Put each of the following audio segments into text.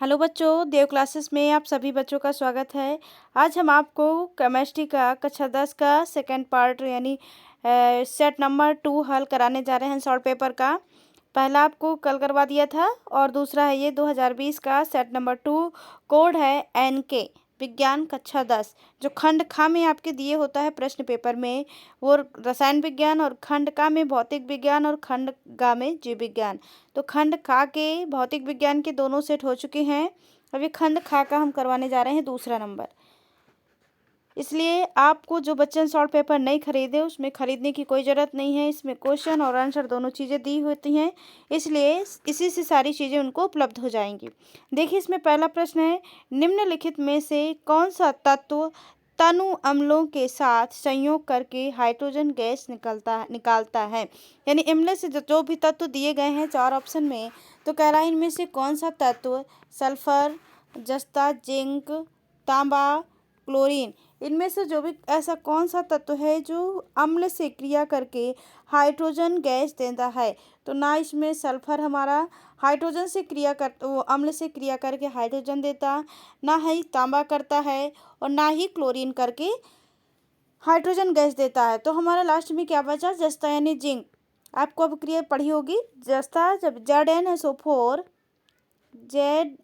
Hello बच्चों, देव classes में आप सभी बच्चों का स्वागत है। आज हम आपको केमिस्ट्री का कक्षा 10 का सेकंड पार्ट यानी सेट नंबर 2 हल कराने जा रहे हैं। शॉर्ट पेपर का पहला आपको कल करवा दिया था और दूसरा है ये 2020 का सेट नंबर 2। कोड है NK विज्ञान कक्षा 10। जो खंड खा में आपके दिए होता है प्रश्न पेपर में, वो रसायन विज्ञान, और खंड का में भौतिक विज्ञान और खंड गा में जीव विज्ञान। तो खंड खा के भौतिक विज्ञान के दोनों सेट हो चुके हैं। अभी खंड खा का हम करवाने जा रहे हैं दूसरा नंबर। इसलिए आपको जो बच्चे शॉर्ट पेपर नहीं खरीदे उसमें खरीदने की कोई ज़रूरत नहीं है। इसमें क्वेश्चन और आंसर दोनों चीज़ें दी होती हैं, इसलिए इसी से सारी चीज़ें उनको उपलब्ध हो जाएंगी। देखिए, इसमें पहला प्रश्न है, निम्नलिखित में से कौन सा तत्व तनु अम्लों के साथ संयोग करके हाइड्रोजन गैस निकालता है। यानी इनमें से जो भी तत्व दिए गए हैं 4 ऑप्शन में, तो कह रहा है इनमें से कौन सा तत्व सल्फर, जस्ता, जिंक, तांबा, क्लोरीन, इनमें से जो भी ऐसा कौन सा तत्व है जो अम्ल से क्रिया करके हाइड्रोजन गैस देता है। तो ना इसमें सल्फर हमारा हाइड्रोजन से क्रिया कर वो अम्ल से क्रिया करके हाइड्रोजन देता, ना ही तांबा करता है, और ना ही क्लोरीन करके हाइड्रोजन गैस देता है। तो हमारा लास्ट में क्या बचा, जस्ता यानी जिंक। आपको अब क्रिया पढ़ी होगी, जस्ता जब ZnSO4 ZN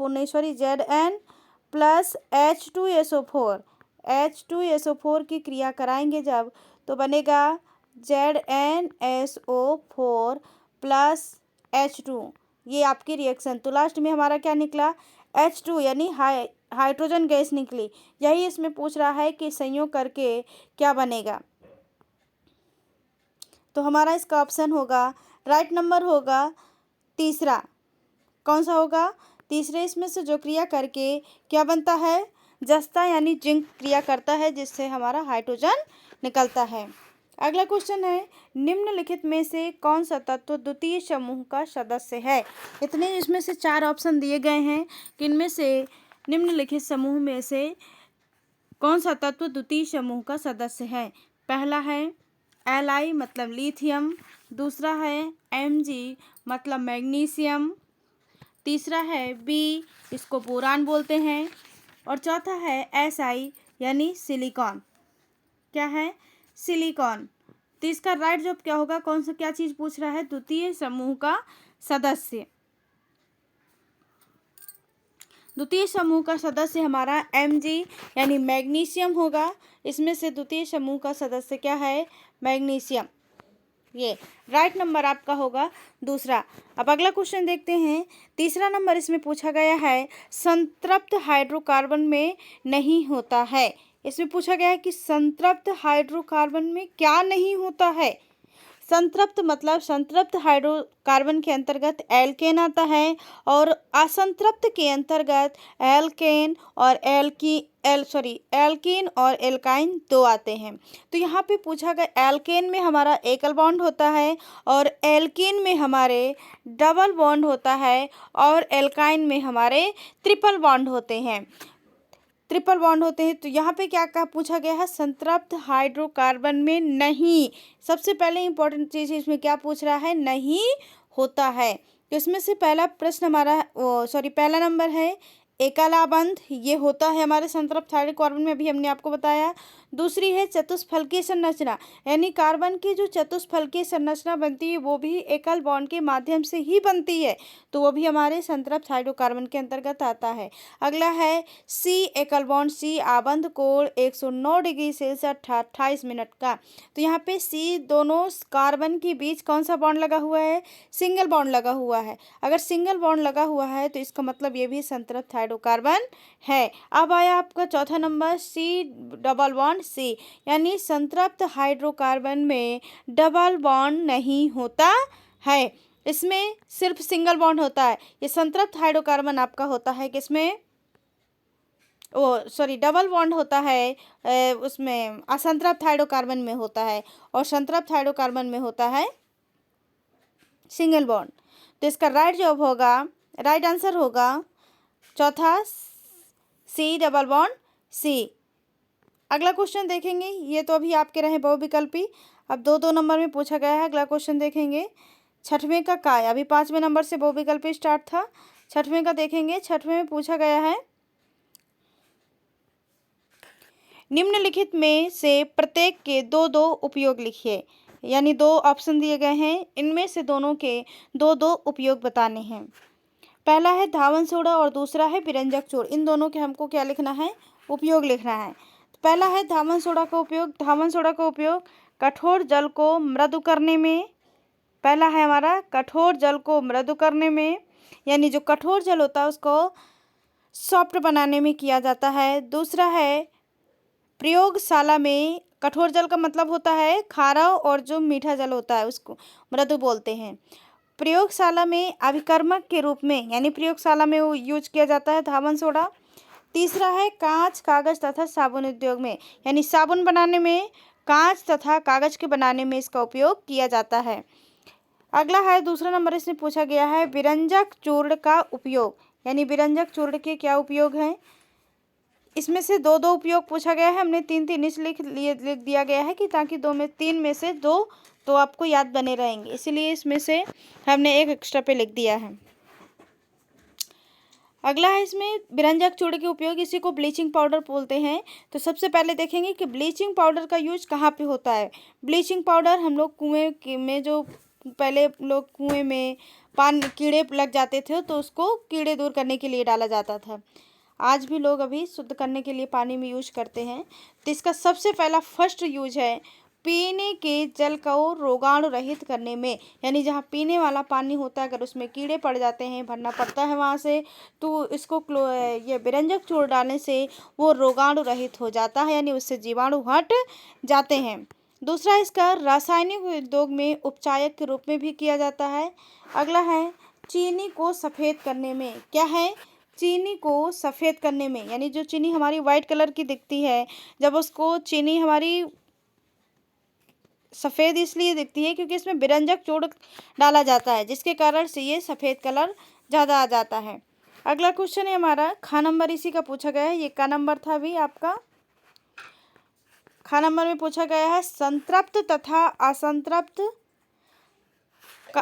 नहीं सॉरी ZN प्लस H2SO4 की क्रिया कराएंगे जब, तो बनेगा ZnSO4 प्लस H2। ये आपकी रिएक्शन। तो लास्ट में हमारा क्या निकला, H2 यानी हाइड्रोजन गैस निकली। यही इसमें पूछ रहा है कि संयोग करके क्या बनेगा। तो हमारा इसका ऑप्शन होगा, राइट नंबर होगा तीसरा। कौन सा होगा, तीसरे। इसमें से जो क्रिया करके क्या बनता है, जस्ता यानी जिंक क्रिया करता है, जिससे हमारा हाइड्रोजन निकलता है। अगला क्वेश्चन है, निम्नलिखित में से कौन सा तत्व द्वितीय समूह का सदस्य है। इतने इसमें से 4 ऑप्शन दिए गए हैं कि इनमें से निम्नलिखित समूह में से कौन सा तत्व द्वितीय समूह का सदस्य है। पहला है Li मतलब लिथियम, दूसरा है Mg मतलब मैग्नीशियम, तीसरा है B, इसको बोरान बोलते हैं, और चौथा है Si यानी सिलिकॉन। क्या है, सिलिकॉन। तो इसका राइट जवाब क्या होगा, कौन सा क्या चीज़ पूछ रहा है, द्वितीय समूह का सदस्य। द्वितीय समूह का सदस्य हमारा Mg यानी मैग्नीशियम होगा। इसमें से द्वितीय समूह का सदस्य क्या है, मैग्नीशियम। ये राइट नंबर आपका होगा दूसरा। अब अगला क्वेश्चन देखते हैं। तीसरा नंबर इसमें पूछा गया है, संतृप्त हाइड्रोकार्बन में नहीं होता है। इसमें पूछा गया है कि संतृप्त हाइड्रोकार्बन में क्या नहीं होता है। संतृप्त मतलब संतृप्त हाइड्रोकार्बन के अंतर्गत एल्केन आता है, और असंतृप्त के अंतर्गत एल्केन और एल्कीन और एल्काइन 2 आते हैं। तो यहाँ पे पूछा गया, एल्केन में हमारा एकल बॉन्ड होता है, और एल्कीन में हमारे डबल बॉन्ड होता है, और एल्काइन में हमारे ट्रिपल बॉन्ड होते हैं। तो यहाँ पे क्या पूछा गया है, संतृप्त हाइड्रोकार्बन में नहीं। सबसे पहले इंपॉर्टेंट चीज़ इसमें क्या पूछ रहा है, नहीं होता है। तो इसमें से पहला प्रश्न हमारा पहला नंबर है एकला बंध, ये होता है हमारे संतृप्त हाइड्रोकार्बन में, अभी हमने आपको बताया। दूसरी है चतुष्फलकीय संरचना, यानी कार्बन की जो चतुष्फलकीय संरचना बनती है वो भी एकल बॉन्ड के माध्यम से ही बनती है, तो वो भी हमारे संतृप्त हाइड्रोकार्बन के अंतर्गत आता है। अगला है सी, एकल बॉन्ड सी, आबंध कोण 109 डिग्री सेल्सियस 28 मिनट का। तो यहाँ पे सी, दोनों कार्बन के बीच कौन सा बॉन्ड लगा हुआ है, सिंगल बॉन्ड लगा हुआ है। अगर सिंगल बॉन्ड लगा हुआ है तो इसका मतलब ये भी संतृप्त हाइड्रोकार्बन है। अब आया आपका चौथा number, C double bond C, यानी संतृप्त हाइड्रोकार्बन में डबल बॉन्ड नहीं होता है, इसमें सिर्फ सिंगल बॉन्ड होता है। ये संतृप्त हाइड्रोकार्बन आपका होता है किसमें, डबल बॉन्ड होता है उसमें असंतृप्त हाइड्रोकार्बन में होता है, और संतृप्त हाइड्रोकार्बन में होता है सिंगल बॉन्ड। तो इसका राइट आंसर होगा चौथा, सी डबल बॉन्ड सी। अगला क्वेश्चन देखेंगे, ये तो अभी आपके रहे बहुविकल्पी। अब 2-2 नंबर में पूछा गया है। अगला क्वेश्चन देखेंगे, छठवें का काय, अभी 5वें नंबर से बहुविकल्पी स्टार्ट था। छठवें का देखेंगे। छठवें में पूछा गया है निम्नलिखित में से प्रत्येक के दो दो उपयोग लिखिए, यानी दो ऑप्शन दिए गए हैं, इनमें से दोनों के दो दो उपयोग बताने हैं। पहला है धावन सोडा और दूसरा है विरंजक चूर्ण। इन दोनों के हमको क्या लिखना है, उपयोग लिखना है। पहला है धावन सोडा का उपयोग। धावन सोडा का उपयोग कठोर जल को मृदु करने में, पहला है हमारा कठोर जल को मृदु करने में, यानी जो कठोर जल होता है उसको सॉफ्ट बनाने में किया जाता है। दूसरा है प्रयोगशाला में, कठोर जल का मतलब होता है खारा और जो मीठा जल होता है उसको मृदु बोलते हैं। प्रयोगशाला में अभिकर्मक के रूप में, यानी प्रयोगशाला में वो यूज किया जाता है धावन सोडा। तीसरा है कांच, कागज तथा साबुन उद्योग में, यानी साबुन बनाने में, कांच तथा कागज के बनाने में इसका उपयोग किया जाता है। अगला है दूसरा नंबर, इसमें पूछा गया है विरंजक चूर्ण का उपयोग, यानी विरंजक चूर्ण के क्या उपयोग हैं। इसमें से दो दो उपयोग पूछा गया है, हमने तीन तीन इस लिख दिया गया है कि ताकि तीन में से दो तो आपको याद बने रहेंगे, इसीलिए इसमें से हमने एक एक्स्ट्रा पे लिख दिया है। अगला है इसमें विरंजक चूर्ण के उपयोग, इसी को ब्लीचिंग पाउडर बोलते हैं। तो सबसे पहले देखेंगे कि ब्लीचिंग पाउडर का यूज कहाँ पे होता है। ब्लीचिंग पाउडर हम लोग कुएं में, जो पहले लोग कुएं में पानी कीड़े लग जाते थे तो उसको कीड़े दूर करने के लिए डाला जाता था। आज भी लोग अभी शुद्ध करने के लिए पानी में यूज करते हैं। तो इसका सबसे पहला फर्स्ट यूज है पीने के जल को रोगाणु रहित करने में, यानी जहाँ पीने वाला पानी होता है अगर उसमें कीड़े पड़ जाते हैं, भरना पड़ता है वहाँ से, तो इसको ये विरंजक चूर्ण डालने से वो रोगाणु रहित हो जाता है, यानी उससे जीवाणु हट जाते हैं। दूसरा, इसका रासायनिक उद्योग में उपचायक के रूप में भी किया जाता है। अगला है चीनी को सफ़ेद करने में, क्या है, चीनी को सफ़ेद करने में, यानी जो चीनी हमारी वाइट कलर की दिखती है, जब उसको चीनी हमारी सफ़ेद इसलिए दिखती है क्योंकि इसमें विरंजक चूर्ण डाला जाता है, जिसके कारण से ये सफ़ेद कलर ज़्यादा आ जाता है। अगला क्वेश्चन है हमारा, खा नंबर इसी का पूछा गया है, ये का नंबर था अभी आपका। खा नंबर में पूछा गया है संतृप्त तथा असंतृप्त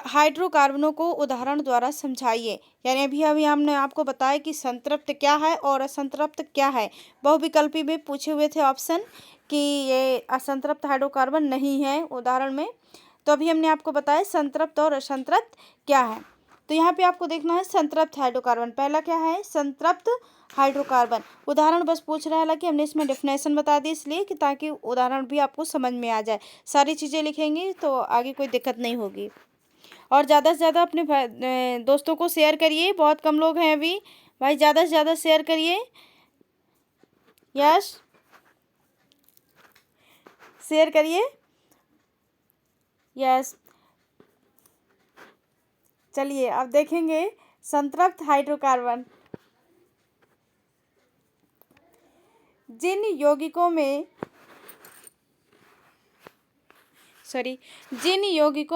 हाइड्रोकार्बनों को उदाहरण द्वारा समझाइए, यानी अभी हमने आपको बताया कि संतृप्त क्या है और असंतृप्त क्या है। बहुविकल्पी में पूछे हुए थे ऑप्शन कि ये असंतृप्त हाइड्रोकार्बन नहीं है उदाहरण में, तो अभी हमने आपको बताया संतृप्त और असंतृप्त क्या है। तो यहाँ पे आपको देखना है संतृप्त हाइड्रोकार्बन, पहला क्या है, संतृप्त हाइड्रोकार्बन। उदाहरण बस पूछ रहा है कि हमने इसमें डेफिनेशन बता दी, इसलिए कि ताकि उदाहरण भी आपको समझ में आ जाए। सारी चीज़ें लिखेंगे तो आगे कोई दिक्कत नहीं होगी। और ज़्यादा से ज़्यादा अपने दोस्तों को शेयर करिए, बहुत कम लोग हैं अभी भाई, ज़्यादा से ज़्यादा शेयर करिए। यस, शेयर करिए। यस, चलिए अब देखेंगे संतृप्त हाइड्रोकार्बन। जिन यौगिकों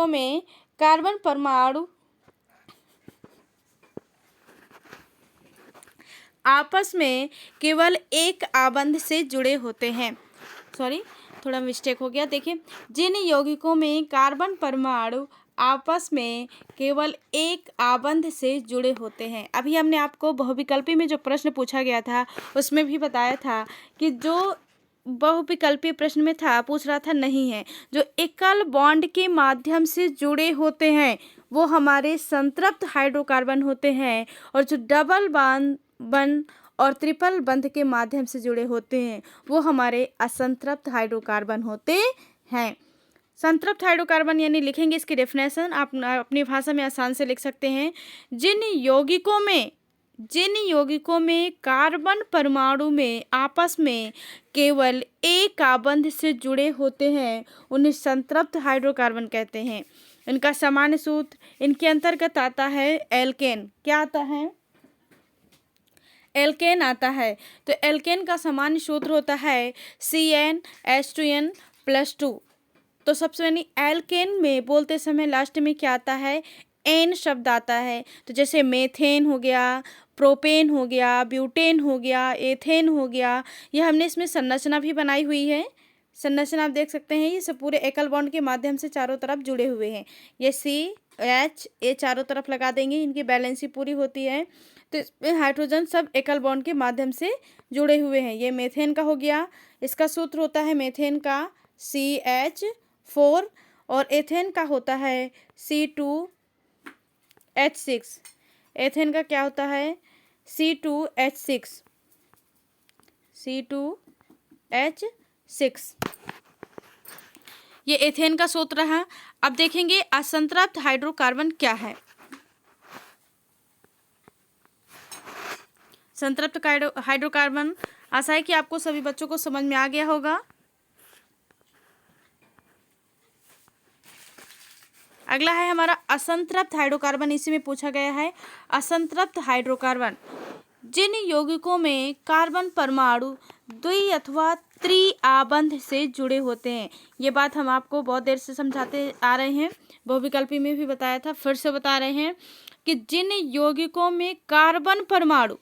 में कार्बन परमाणु आपस में केवल एक आबंध से जुड़े होते हैं, थोड़ा मिस्टेक हो गया, देखिए, जिन यौगिकों में कार्बन परमाणु आपस में केवल एक आबंध से जुड़े होते हैं। अभी हमने आपको बहुविकल्पी में जो प्रश्न पूछा गया था उसमें भी बताया था कि जो बहुविकल्पी प्रश्न में था पूछ रहा था नहीं है, जो एकल बॉन्ड के माध्यम से जुड़े होते हैं वो हमारे संतृप्त हाइड्रोकार्बन होते हैं, और जो डबल बंध और ट्रिपल बंध के माध्यम से जुड़े होते हैं वो हमारे असंतृप्त हाइड्रोकार्बन होते हैं। संतृप्त हाइड्रोकार्बन यानी लिखेंगे इसकी डेफिनेशन, आप अपनी भाषा में आसान से लिख सकते हैं, जिन यौगिकों में कार्बन परमाणु में आपस में केवल एक आबंध से जुड़े होते हैं उन्हें संतृप्त हाइड्रोकार्बन कहते हैं। इनका सामान्य सूत्र इनके अंतर्गत आता है एल्केन। क्या आता है, एल्केन आता है। तो एल्केन का सामान्य सूत्र होता है CnH2n+2। तो सबसे यानी एल्केन में बोलते समय लास्ट में क्या आता है, एन शब्द आता है। तो जैसे मेथेन हो गया, प्रोपेन हो गया, ब्यूटेन हो गया, एथेन हो गया, यह हमने इसमें संरचना भी बनाई हुई है। संरचना आप देख सकते हैं, ये सब पूरे एकल बॉन्ड के माध्यम से चारों तरफ जुड़े हुए हैं। ये H A चारों तरफ लगा देंगे, इनकी बैलेंसी पूरी होती है। तो इसमें हाइड्रोजन सब एकल बॉन्ड के माध्यम से जुड़े हुए हैं। ये मीथेन का हो गया, इसका सूत्र होता है मीथेन का CH4, और एथेन का होता है C2H6। एथेन का क्या होता है C2H6। ये एथेन का सूत्र है। अब देखेंगे असंतृप्त हाइड्रोकार्बन क्या है। संतृप्त हाइड्रोकार्बन, आशा है कि आपको सभी बच्चों को समझ में आ गया होगा। अगला है हमारा असंतृप्त हाइड्रोकार्बन, इसी में पूछा गया है असंतृप्त हाइड्रोकार्बन जिन यौगिकों में कार्बन परमाणु द्वि अथवा त्रिआबंध से जुड़े होते हैं। ये बात हम आपको बहुत देर से समझाते आ रहे हैं, बहुविकल्पी में भी बताया था, फिर से बता रहे हैं कि जिन यौगिकों में कार्बन परमाणु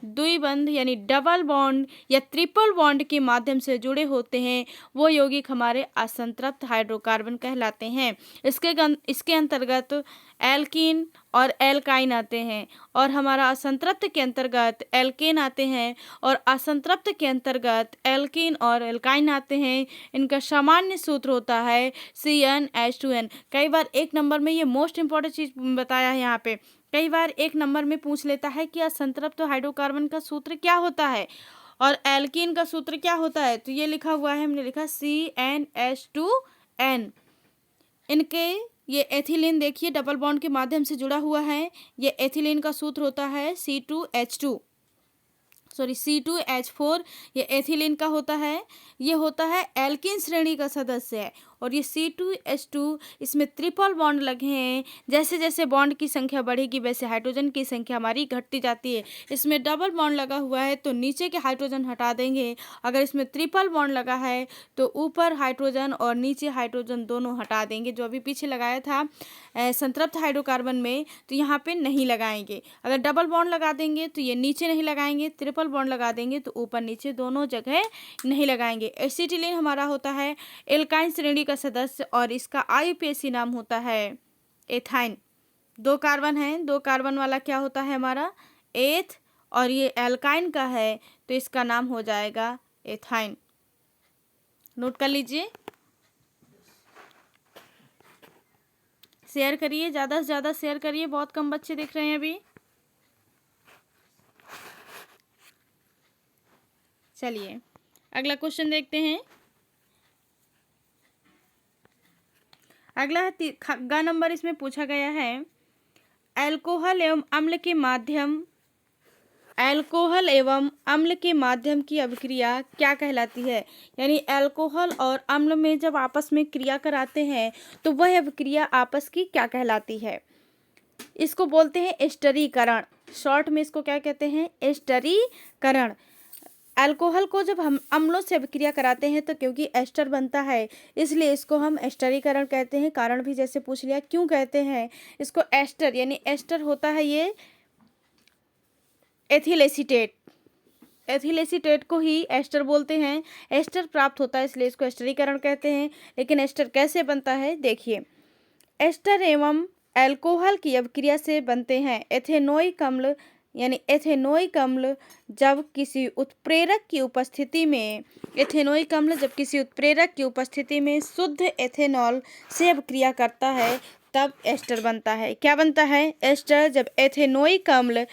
द्विबंध यानी डबल बॉन्ड या ट्रिपल बॉन्ड के माध्यम से जुड़े होते हैं, वो यौगिक हमारे असंतृप्त हाइड्रोकार्बन कहलाते हैं। इसके अंतर्गत एल्कीन और एल्काइन आते हैं, और हमारा असंतृप्त के अंतर्गत एल्केन आते हैं, और असंतृप्त के अंतर्गत एल्कीन और एल्काइन आते हैं। इनका सामान्य सूत्र होता है CnH2n। कई बार एक नंबर में, ये मोस्ट इंपॉर्टेंट चीज़ बताया है यहाँ पे, कई बार एक नंबर में पूछ लेता है कि असंतृप्त हाइड्रोकार्बन का सूत्र क्या होता है और एल्कीन का सूत्र क्या होता है। तो ये लिखा हुआ है, हमने लिखा CnH2n। इनके ये एथिलीन देखिए डबल बॉन्ड के माध्यम से जुड़ा हुआ है। ये एथिलीन का सूत्र होता है C2H4। ये एथिलीन का होता है, ये होता है एल्कीन श्रेणी का सदस्य है। और ये C2H2, इसमें ट्रिपल बॉन्ड लगे हैं। जैसे जैसे बॉन्ड की संख्या बढ़ेगी वैसे हाइड्रोजन की संख्या हमारी घटती जाती है। इसमें डबल बॉन्ड लगा हुआ है तो नीचे के हाइड्रोजन हटा देंगे, अगर इसमें ट्रिपल बॉन्ड लगा है तो ऊपर हाइड्रोजन और नीचे हाइड्रोजन दोनों हटा देंगे। जो अभी पीछे लगाया था संतृप्त हाइड्रोकार्बन में, तो यहाँ पे नहीं लगाएंगे। अगर डबल बॉन्ड लगा देंगे तो ये नीचे नहीं लगाएंगे, ट्रिपल बॉन्ड लगा देंगे तो ऊपर नीचे दोनों जगह नहीं लगाएंगे। एसिटिलीन हमारा होता है एल्काइन श्रेणी का सदस्य, और इसका IUPAC नाम होता है एथाइन। 2 कार्बन है, 2 कार्बन वाला क्या होता है हमारा एथ, और ये एल्काइन का है तो इसका नाम हो जाएगा एथाइन। नोट कर लीजिए, शेयर करिए, ज़्यादा से ज़्यादा शेयर करिए, बहुत कम बच्चे देख रहे हैं अभी। चलिए अगला क्वेश्चन देखते हैं। अगला ग नंबर, इसमें पूछा गया है अल्कोहल एवं अम्ल के माध्यम की अभिक्रिया क्या कहलाती है। यानी अल्कोहल और अम्ल में जब आपस में क्रिया कराते हैं तो वह अभिक्रिया आपस की क्या कहलाती है। इसको बोलते हैं एस्टरीकरण। शॉर्ट में इसको क्या कहते हैं, एस्टरीकरण। अल्कोहल को जब हम अम्लों से अभिक्रिया कराते हैं तो क्योंकि एस्टर बनता है, इसलिए इसको हम एस्टरीकरण कहते हैं। कारण भी जैसे पूछ लिया क्यों कहते हैं इसको एस्टर, यानी एस्टर होता है ये एथिल एसीटेट। एथिल एसीटेट को ही एस्टर बोलते हैं। एस्टर प्राप्त होता है इसलिए इसको एस्टरीकरण कहते हैं। लेकिन एस्टर कैसे बनता है देखिए, एस्टर एवं अल्कोहल की अभिक्रिया से बनते हैं एथेनोइक अम्ल। यानी एथेनोइक अम्ल जब किसी उत्प्रेरक की उपस्थिति में, एथेनोइक अम्ल जब किसी उत्प्रेरक की उपस्थिति में शुद्ध एथेनॉल से अभिक्रिया करता है तब एस्टर बनता है। क्या बनता है एस्टर, जब एथेनोइक अम्ल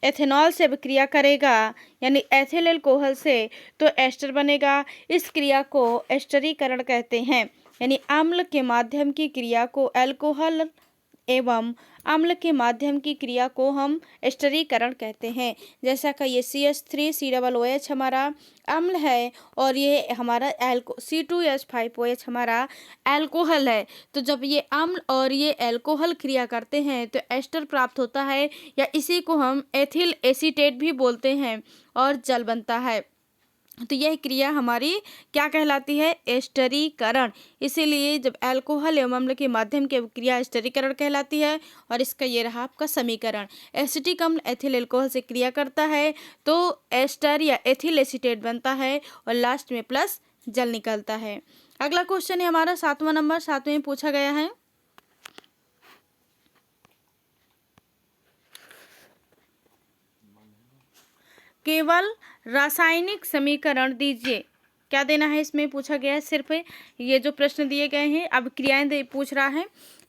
एथेनॉल से अभिक्रिया करेगा यानी एथिल अल्कोहल से तो एस्टर बनेगा। इस क्रिया को एस्टरीकरण कहते हैं। यानी अम्ल के माध्यम की क्रिया को अल्कोहल एवं अम्ल के माध्यम की क्रिया को हम एस्टरीकरण कहते हैं। जैसा कि ये CH3COOH हमारा अम्ल है और ये हमारा C2H5OH हमारा अल्कोहल है। तो जब ये अम्ल और ये अल्कोहल क्रिया करते हैं तो एस्टर प्राप्त होता है, या इसी को हम एथिल एसीटेट भी बोलते हैं, और जल बनता है। तो यह क्रिया हमारी क्या कहलाती है, एस्टरीकरण। इसीलिए जब अल्कोहल एवं अम्ल के माध्यम की क्रिया एस्टरीकरण कहलाती है। और इसका ये रहा आपका समीकरण, एसिटिक अम्ल एथिल अल्कोहल से क्रिया करता है तो एस्टर या एथिल एसीटेट बनता है और लास्ट में प्लस जल निकलता है। अगला क्वेश्चन है हमारा 7वां नंबर, 7वें में पूछा गया है। केवल रासायनिक समीकरण दीजिए। क्या देना है इसमें पूछा गया है, सिर्फ ये जो प्रश्न दिए गए हैं। अब क्रियाएं पूछ रहा है,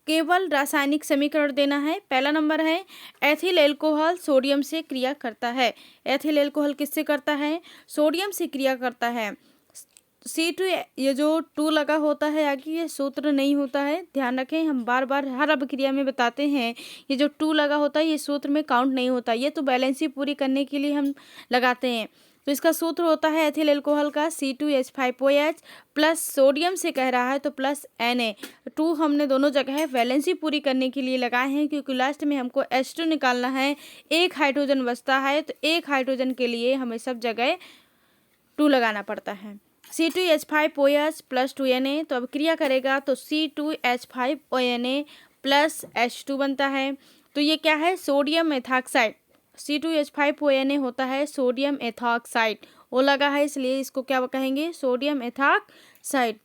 केवल रासायनिक समीकरण देना है। पहला नंबर है एथिल एल्कोहल सोडियम से क्रिया करता है। एथिल एल्कोहल किससे करता है? सोडियम से क्रिया करता है। C2, ये जो 2 लगा होता है आगे, ये सूत्र नहीं होता है, ध्यान रखें। हम बार बार हर अभिक्रिया में बताते हैं, ये जो 2 लगा होता है ये सूत्र में काउंट नहीं होता, ये तो बैलेंस ही पूरी करने के लिए हम लगाते हैं। तो इसका सूत्र होता है एथिल एल्कोहल का C2H5OH प्लस सोडियम से कह रहा है तो प्लस Na। 2 हमने दोनों जगह वैलेंसी पूरी करने के लिए लगाए हैं, क्योंकि लास्ट में हमको H2 निकालना है। एक हाइड्रोजन बचता है, तो एक हाइड्रोजन के लिए हमें सब जगह 2 लगाना पड़ता है। C2H5OH प्लस 2Na, तो अब क्रिया करेगा तो C2H5ONa प्लस H2 बनता है। तो ये क्या है? Sodium ethoxide. C2H5ONa होता है सोडियम एथॉक्साइड, वो लगा है इसलिए इसको क्या कहेंगे? Sodium ethoxide.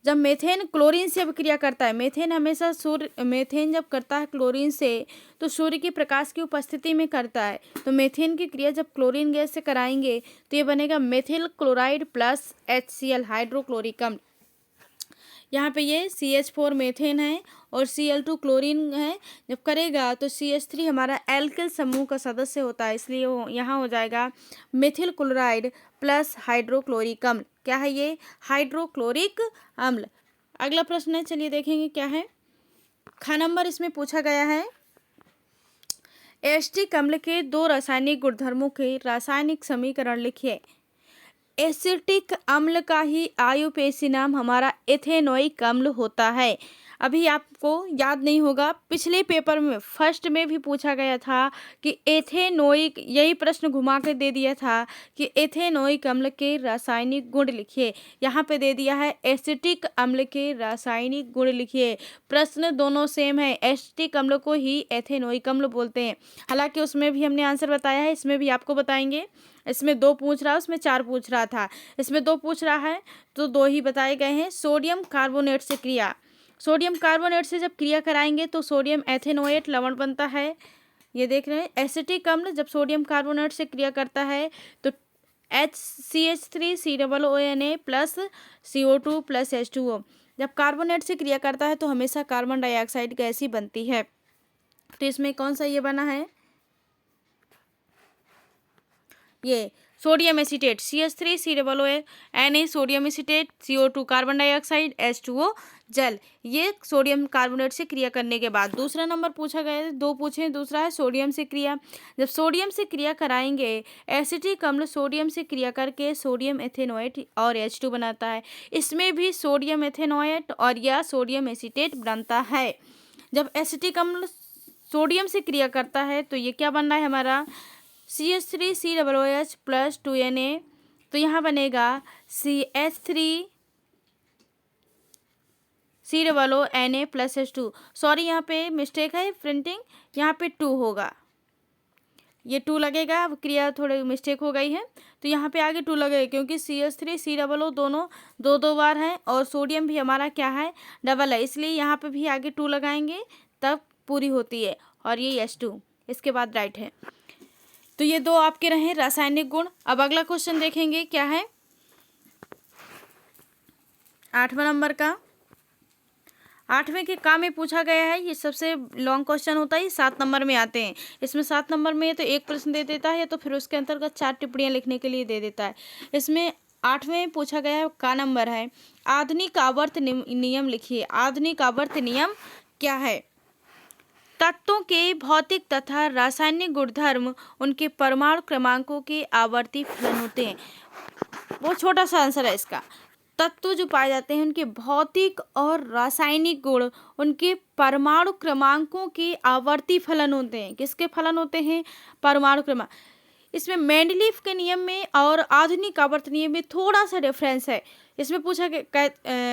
जब मेथेन क्लोरीन से अभिक्रिया करता है, मेथेन हमेशा मेथेन जब करता है क्लोरीन से तो सूर्य के प्रकाश की उपस्थिति में करता है। तो मेथेन की क्रिया जब क्लोरीन गैस से कराएंगे तो ये बनेगा methyl chloride plus HCl hydrochloric अम्ल। यहाँ पे ये CH4 मेथेन है और Cl2 क्लोरीन है। जब करेगा तो CH3 हमारा एल्किल समूह का सदस्य होता है, इसलिए वो यहाँ हो जाएगा मेथिल क्लोराइड प्लस हाइड्रोक्लोरिक अम्ल। क्या है ये? हाइड्रोक्लोरिक अम्ल। अगला प्रश्न है, चलिए देखेंगे क्या है। ख नंबर इसमें पूछा गया है, एसिटिक अम्ल के 2 रासायनिक गुणधर्मों के रासायनिक समीकरण लिखिए। एसिटिक अम्ल का ही आयुपेशी नाम हमारा एथेनोइक अम्ल होता है। अभी आपको याद नहीं होगा, पिछले पेपर में फर्स्ट में भी पूछा गया था कि एथेनोइक, यही प्रश्न घुमा के दे दिया था कि एथेनोइक अम्ल के रासायनिक गुण लिखिए। यहाँ पे दे दिया है एसिटिक अम्ल के रासायनिक गुण लिखिए। प्रश्न दोनों सेम है, एसिटिक अम्ल को ही एथेनोइक अम्ल बोलते हैं। हालांकि उसमें भी हमने आंसर बताया है, इसमें भी आपको बताएंगे। इसमें 2 पूछ रहा है, उसमें 4 पूछ रहा था, इसमें 2 पूछ रहा है तो 2 ही बताए गए हैं। सोडियम कार्बोनेट से क्रिया, सोडियम कार्बोनेट से जब क्रिया कराएंगे तो सोडियम एथेनोएट लवण बनता है। ये देख रहे हैं, एसिटिक अम्ल जब सोडियम कार्बोनेट से क्रिया करता है तो CH3COONA plus CO2 plus H2O। जब कार्बोनेट से क्रिया करता है तो हमेशा कार्बन डाइऑक्साइड गैस ही बनती है। तो इसमें कौन सा ये बना है? ये sodium acetate CH3COONA sodium acetate, CO2 carbon dioxide, H2O जल। ये सोडियम कार्बोनेट से क्रिया करने के बाद दूसरा नंबर पूछा गया है, 2 पूछे। दूसरा है सोडियम से क्रिया। जब सोडियम से क्रिया कराएंगे, एसिटिक अम्ल सोडियम से क्रिया करके सोडियम एथेनोएट और H2 बनाता है। इसमें भी सोडियम एथेनोएट और या सोडियम एसीटेट बनता है। जब एसिटिक अम्ल सोडियम से क्रिया करता है तो ये क्या बन रहा है हमारा? CH3COOH प्लस 2Na, तो यहाँ बनेगा CH3COONA प्लस H2। सॉरी, यहाँ पे मिस्टेक है प्रिंटिंग, यहाँ पे 2 होगा, ये 2 लगेगा। अब क्रिया थोड़ी मिस्टेक हो गई है तो यहाँ पे आगे 2 लगेगा, क्योंकि CH3COO दोनों 2 बार हैं और सोडियम भी हमारा क्या है? डबल है, इसलिए यहाँ पे भी आगे 2 लगाएंगे तब पूरी होती है। और ये H2 इसके बाद राइट है। तो ये 2 आपके रहे रासायनिक गुण। अब अगला क्वेश्चन देखेंगे क्या है, 8वां नंबर का। 8वें के काम में पूछा गया है, ये सबसे लॉन्ग क्वेश्चन होता है, ये 7 नंबर में आते हैं। इसमें 7 नंबर में तो एक प्रश्न दे देता है, या तो फिर उसके अंतर्गत 4 टिप्पणियां लिखने के लिए दे देता है। इसमें 8वें में पूछा गया है, का नंबर है आधुनिक आवर्त नियम लिखिए। आधुनिक आवर्त नियम क्या है? तत्वों के भौतिक तथा रासायनिक गुणधर्म उनके परमाणु क्रमांकों के आवर्ती फलन होते हैं। वो छोटा सा आंसर है इसका। तत्व जो पाए जाते हैं उनके भौतिक और रासायनिक गुण उनके परमाणु क्रमांकों के आवर्ती फलन होते हैं। किसके फलन होते हैं? परमाणु क्रमांक। इसमें मेंडलीफ के नियम में और आधुनिक आवर्त नियम में थोड़ा सा डिफरेंस है। इसमें पूछा कि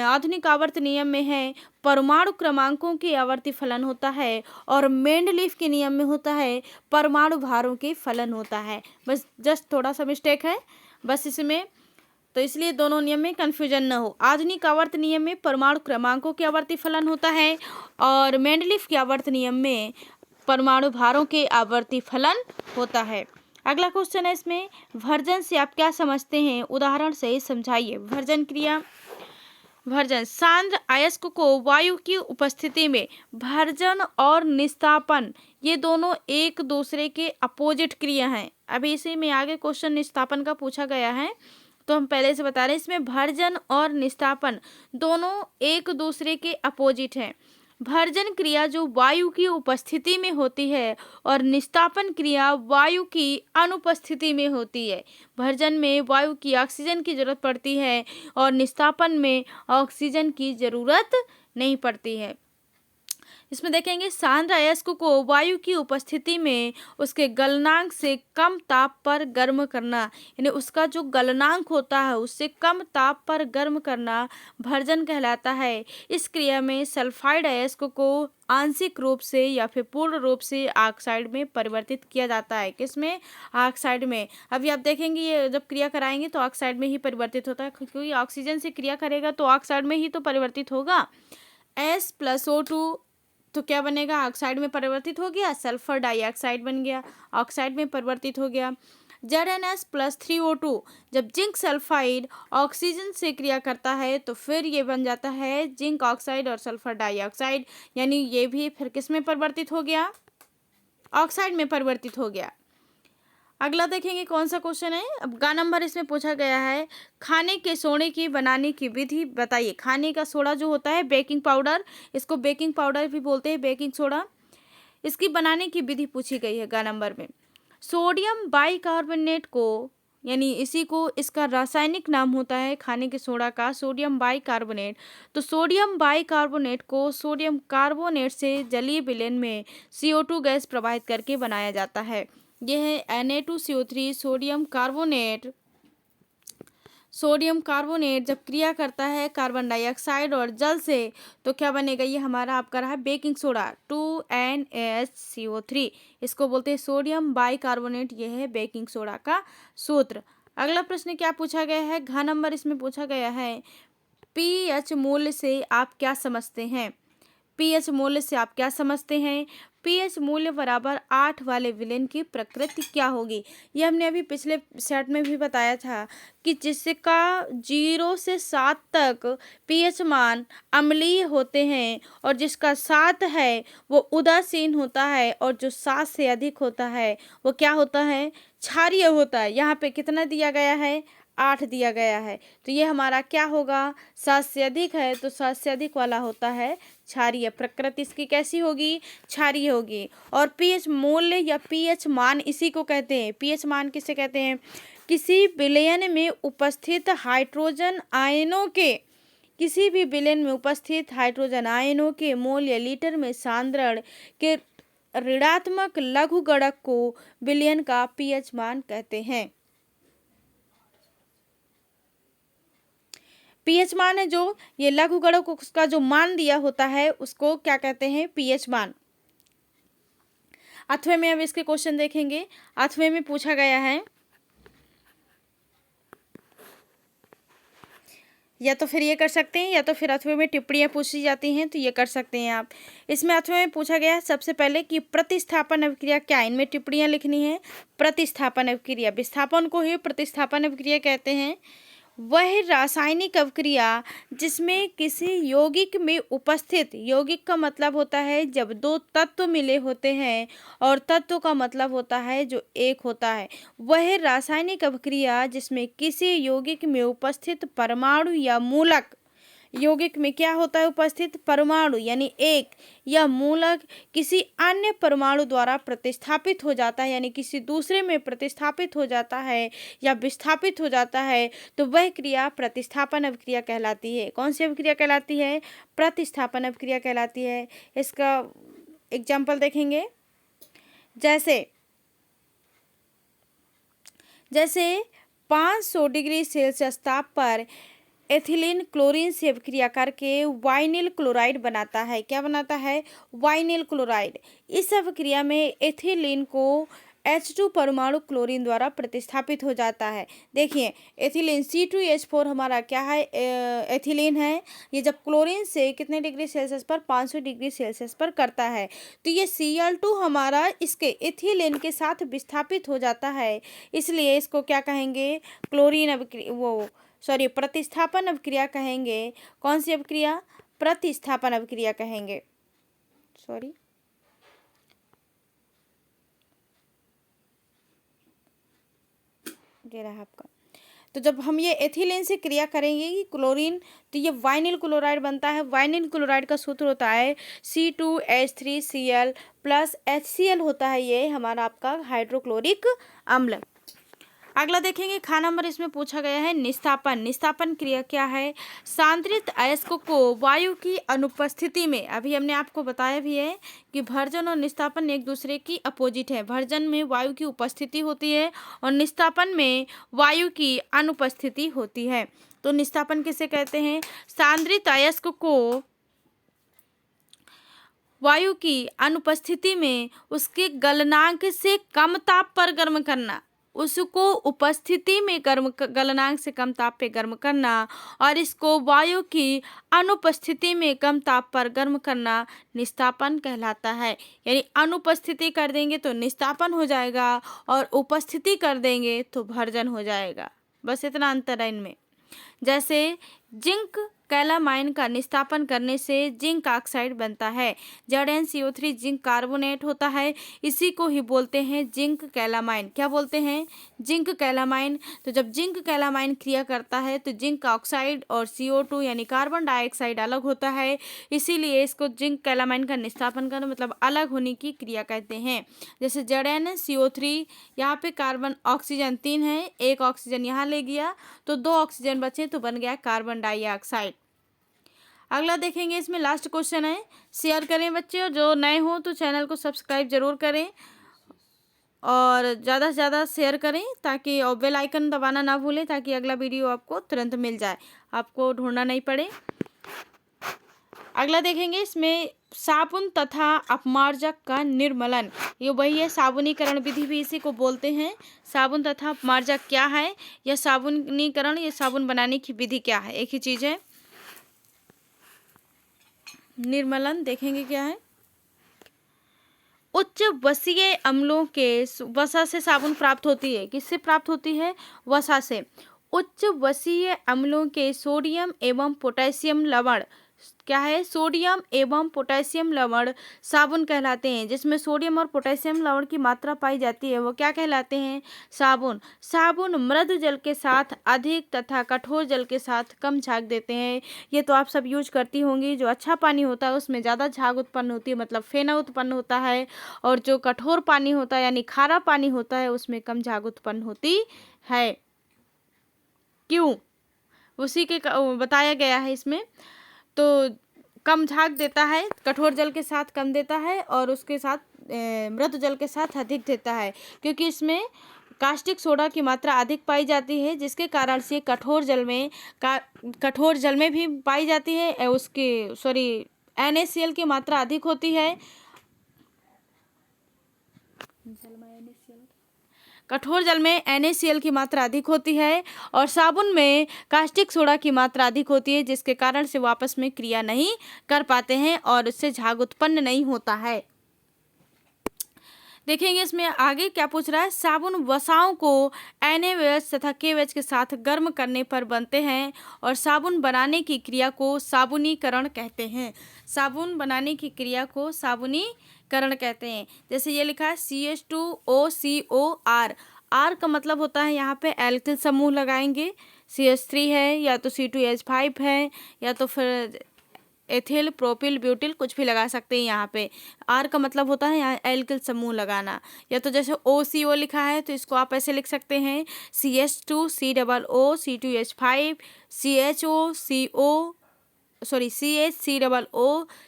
आधुनिक आवर्त नियम में है परमाणु क्रमांकों के आवर्ती फलन होता है, और मेंडलीफ के नियम में होता है परमाणु भारों के फलन होता है। बस जस्ट थोड़ा सा मिस्टेक है बस इसमें। तो इसलिए दोनों नियम में कन्फ्यूजन न हो। आधुनिक आवर्त नियम में परमाणु क्रमांकों के आवर्ती फलन होता है और मेंडलीफ के आवर्त नियम में परमाणु भारों के आवर्ती फलन होता है। अगला क्वेश्चन है इसमें, भर्जन से आप क्या समझते हैं, उदाहरण से समझाइए। भर्जन क्रिया, भर्जन सांद्र अयस्क को वायु की उपस्थिति में भर्जन और निस्तापन ये दोनों एक दूसरे के अपोजिट क्रिया हैं। अभी इसी में आगे क्वेश्चन निस्तापन का पूछा गया है, तो हम पहले से बता रहे हैं इसमें भर्जन और निस्तापन दोनों एक दूसरे के अपोजिट हैं। भर्जन क्रिया जो वायु की उपस्थिति में होती है और निस्तापन क्रिया वायु की अनुपस्थिति में होती है। भर्जन में वायु की ऑक्सीजन की जरूरत पड़ती है और निस्तापन में ऑक्सीजन की जरूरत नहीं पड़ती है। इसमें देखेंगे सांद्र अयस्क को वायु की उपस्थिति में उसके गलनांक से कम ताप पर गर्म करना, यानी उसका जो गलनांक होता है उससे कम ताप पर गर्म करना भर्जन कहलाता है। इस क्रिया में सल्फाइड अयस्क को आंशिक रूप से या फिर पूर्ण रूप से ऑक्साइड में परिवर्तित किया जाता है। किसमें? ऑक्साइड में। अभी आप देखेंगे ये जब क्रिया कराएंगे तो ऑक्साइड में ही परिवर्तित होता है, क्योंकि ऑक्सीजन से क्रिया करेगा तो ऑक्साइड में ही तो परिवर्तित होगा। S+O2 तो क्या बनेगा? ऑक्साइड में परिवर्तित हो गया, सल्फर डाइऑक्साइड बन गया, ऑक्साइड में परिवर्तित हो गया। ZnS+3O2 जब जिंक सल्फाइड ऑक्सीजन से क्रिया करता है तो फिर ये बन जाता है जिंक ऑक्साइड और सल्फर डाइऑक्साइड, यानी ये भी फिर किस में परिवर्तित हो गया? ऑक्साइड में परिवर्तित हो गया। अगला देखेंगे कौन सा क्वेश्चन है। अब गा नंबर इसमें पूछा गया है, खाने के सोडे की बनाने की विधि बताइए। खाने का सोडा जो होता है बेकिंग पाउडर, इसको बेकिंग पाउडर भी बोलते हैं, बेकिंग सोडा, इसकी बनाने की विधि पूछी गई है गा नंबर में। सोडियम बाइकार्बोनेट को, यानी इसी को इसका रासायनिक नाम होता है खाने के सोडा का सोडियम बाइकार्बोनेट। तो सोडियम बाइकार्बोनेट को सोडियम कार्बोनेट से जलीय विलयन में CO2 गैस प्रवाहित करके बनाया जाता है। यह है Na2CO3 sodium carbonate. Sodium carbonate जब क्रिया करता है कार्बन डाइऑक्साइड और जल से तो क्या बनेगा? ये हमारा आपका रहा बेकिंग सोडा 2NaCO3, इसको बोलते हैं सोडियम बाइकार्बोनेट। यह है बेकिंग सोडा का सूत्र। अगला प्रश्न क्या पूछा गया है? घ नंबर इसमें पूछा गया है, pH मूल्य से आप क्या समझते हैं? pH मूल्य से आप क्या समझते हैं? pH मूल्य बराबर 8 वाले विलेन की प्रकृति क्या होगी? ये हमने अभी पिछले सेट में भी बताया था कि जिसका 0 से 7 तक pH मान अम्लीय होते हैं और जिसका 7 है वो उदासीन होता है और जो 7 से अधिक होता है वो क्या होता है? क्षारीय होता है। यहाँ पे कितना दिया गया है? 8 दिया गया है। तो ये हमारा क्या होगा? 7 से अधिक है तो 7 से अधिक वाला होता है क्षारीय। प्रकृति इसकी कैसी होगी? क्षारीय होगी। और pH मूल्य या pH मान इसी को कहते हैं। pH मान किसे कहते हैं? किसी विलयन में उपस्थित हाइड्रोजन आयनों के, किसी भी विलयन में उपस्थित हाइड्रोजन आयनों के मोल या लीटर में सांद्रण के ऋणात्मक लघुगणक को विलयन का pH मान कहते हैं। pH मान है जो ये लघुगणक उसका जो मान दिया होता है उसको क्या कहते हैं? pH मान। 8वें में अब इसके क्वेश्चन देखेंगे। 8वें में पूछा गया है, या तो फिर ये कर सकते हैं या तो फिर 8वें में टिप्पणियाँ पूछी जाती हैं तो ये कर सकते हैं आप। इसमें 8वें में पूछा गया है सबसे पहले कि प्रतिस्थापन अभिक्रिया क्या है? इनमें टिप्पणियाँ लिखनी है। प्रतिस्थापन अभिक्रिया, विस्थापन को ही प्रतिस्थापन अभिक्रिया कहते हैं। वह रासायनिक अभिक्रिया जिसमें किसी यौगिक में उपस्थित, यौगिक का मतलब होता है जब दो तत्व मिले होते हैं और तत्व का मतलब होता है जो एक होता है, वह रासायनिक अभिक्रिया जिसमें किसी यौगिक में उपस्थित परमाणु या मूलक, यौगिक में क्या होता है उपस्थित? परमाणु यानी एक या मूलक किसी अन्य परमाणु द्वारा प्रतिस्थापित हो जाता है, यानी किसी दूसरे में प्रतिस्थापित हो जाता है या विस्थापित हो जाता है, तो वह क्रिया प्रतिस्थापन अभिक्रिया कहलाती है। कौन सी अभिक्रिया कहलाती है? प्रतिस्थापन अभिक्रिया कहलाती है। इसका एग्जाम्पल देखेंगे, जैसे 500 डिग्री सेल्सियस ताप पर एथिलीन क्लोरीन से अभिक्रिया करके वाइनिल क्लोराइड बनाता है। क्या बनाता है? Vinyl chloride. इस अभिक्रिया में एथिलीन को H2 परमाणु क्लोरीन द्वारा प्रतिस्थापित हो जाता है। देखिए एथिलीन C2H4 हमारा क्या है, एथिलीन है। ये जब क्लोरीन से कितने डिग्री सेल्सियस पर, 500 डिग्री सेल्सियस पर करता है, तो ये Cl2 हमारा इसके एथिलीन के साथ विस्थापित हो जाता है, इसलिए इसको क्या कहेंगे, क्लोरीन प्रतिस्थापन अभिक्रिया कहेंगे। कौन सी अभिक्रिया, प्रतिस्थापन अभिक्रिया कहेंगे। ये रहा आपका। तो जब हम ये एथिलीन से क्रिया करेंगे कि क्लोरीन, तो ये वाइनिल क्लोराइड बनता है। वाइनिल क्लोराइड का सूत्र होता है C2H3Cl प्लस HCl होता है, ये हमारा आपका हाइड्रोक्लोरिक अम्ल। अगला देखेंगे खा नंबर, इसमें पूछा गया है निस्तापन। निस्तापन क्रिया क्या है, सांद्रित अयस्कों को वायु की अनुपस्थिति में, अभी हमने आपको बताया भी है कि भर्जन और निस्तापन एक दूसरे की अपोजिट है। भर्जन में वायु की उपस्थिति होती है और निस्तापन में वायु की अनुपस्थिति होती है। तो निस्तापन किसे कहते हैं, सांद्रित अयस्क को वायु की अनुपस्थिति में उसके गलनांक से कम ताप पर गर्म करना, उसको उपस्थिति में गलनांक से कम ताप पे गर्म करना, और इसको वायु की अनुपस्थिति में कम ताप पर गर्म करना निस्तापन कहलाता है। यानी अनुपस्थिति कर देंगे तो निस्तापन हो जाएगा और उपस्थिति कर देंगे तो भर्जन हो जाएगा, बस इतना अंतर है इनमें। जैसे जिंक कैलामाइन का निस्तापन करने से जिंक ऑक्साइड बनता है। ZnCO3 जिंक कार्बोनेट होता है, इसी को ही बोलते हैं जिंक कैलामाइन। क्या बोलते हैं, जिंक कैलामाइन। तो जब जिंक कैलामाइन क्रिया करता है तो जिंक ऑक्साइड और CO2 यानी कार्बन डाइऑक्साइड अलग होता है, इसीलिए इसको जिंक कैलामाइन का निस्तापन करना मतलब अलग होने की क्रिया कहते हैं। जैसे ZnCO3, यहाँ पे कार्बन ऑक्सीजन 3 है, एक ऑक्सीजन यहाँ ले गया तो 2 ऑक्सीजन बचे तो बन गया कार्बन डाइऑक्साइड। अगला देखेंगे, इसमें लास्ट क्वेश्चन है। शेयर करें बच्चे, और जो नए हो तो चैनल को सब्सक्राइब जरूर करें और ज़्यादा से ज़्यादा शेयर करें ताकि, और बेल आइकन दबाना ना भूलें ताकि अगला वीडियो आपको तुरंत मिल जाए, आपको ढूंढना नहीं पड़े। अगला देखेंगे, इसमें साबुन तथा अपमार्जक का निर्मलन, ये वही है, साबुनीकरण विधि भी इसी को बोलते हैं। साबुन तथा अपमार्जक क्या है, यह साबुनीकरण, ये साबुन बनाने की विधि क्या है, एक ही चीज़ है। निर्मलन देखेंगे क्या है, उच्च वसीय अम्लों के वसा से साबुन प्राप्त होती है। किससे प्राप्त होती है, वसा से। उच्च वसीय अम्लों के सोडियम एवं पोटेशियम लवण, क्या है, सोडियम एवं पोटेशियम लवण साबुन कहलाते हैं। जिसमें सोडियम और पोटेशियम लवण की मात्रा पाई जाती है वो क्या कहलाते हैं, साबुन। साबुन मृदु जल के साथ अधिक तथा कठोर जल के साथ कम झाग देते हैं। ये तो आप सब यूज करती होंगी। जो अच्छा पानी होता है उसमें ज़्यादा झाग उत्पन्न होती है, मतलब फेना उत्पन्न होता है, और जो कठोर पानी होता है यानी खारा पानी होता है उसमें कम झाग उत्पन्न होती है। क्यों, उसी के बताया गया है इसमें। तो कम झाग देता है, कठोर जल के साथ कम देता है और उसके साथ मृदु जल के साथ अधिक देता है, क्योंकि इसमें कास्टिक सोडा की मात्रा अधिक पाई जाती है, जिसके कारण से कठोर जल में भी पाई जाती है। NaCl की मात्रा अधिक होती है, कठोर जल में NaCl की मात्रा अधिक होती है और साबुन में कास्टिक सोडा की मात्रा अधिक होती है, जिसके कारण से वो आपस में क्रिया नहीं कर पाते हैं और उससे झाग उत्पन्न नहीं होता है। देखेंगे इसमें आगे क्या पूछ रहा है, साबुन वसाओं को NaOH तथा KOH के साथ गर्म करने पर बनते हैं और साबुन बनाने की क्रिया को साबुनीकरण कहते हैं। साबुन बनाने की क्रिया को साबुनीकरण कहते हैं। जैसे ये लिखा है CH2OCOR, R का मतलब होता है यहाँ पे एल्किल समूह लगाएंगे, CH3 है या तो C2H5 है या तो फिर एथिल प्रोपिल ब्यूटिल कुछ भी लगा सकते हैं। यहाँ पे R का मतलब होता है यहाँ एल्किल समूह लगाना, या तो जैसे OCO लिखा है तो इसको आप ऐसे लिख सकते हैं CH2 COO C2H5 CHCOO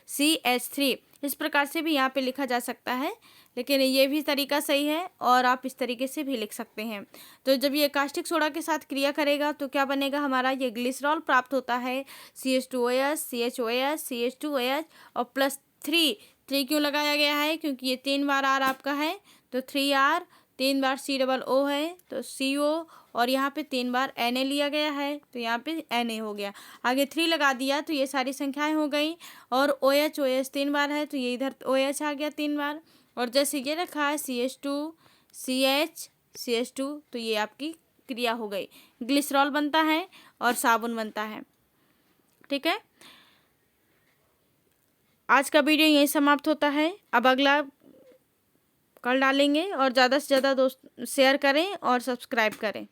CH3, इस प्रकार से भी यहाँ पे लिखा जा सकता है, लेकिन ये भी तरीका सही है और आप इस तरीके से भी लिख सकते हैं। तो जब ये कास्टिक सोडा के साथ क्रिया करेगा तो क्या बनेगा, हमारा ये ग्लिसरॉल प्राप्त होता है, CH2OH CHOH CH2OH और +3 क्यों लगाया गया है, क्योंकि ये 3 बार R आपका है तो 3R 3 बार COO है तो CO, और यहाँ पे 3 बार Na लिया गया है तो यहाँ पे Na हो गया। आगे 3 लगा दिया तो ये सारी संख्याएं हो गई, और OH 3 बार है तो ये इधर OH आ गया 3 बार, और जैसे ये रखा है CH2 CH CH2 तो ये आपकी क्रिया हो गई। ग्लिसरॉल बनता है और साबुन बनता है। ठीक है, आज का वीडियो यहीं समाप्त होता है। अब अगला कल डालेंगे, और ज़्यादा से ज़्यादा दोस्त शेयर करें और सब्सक्राइब करें।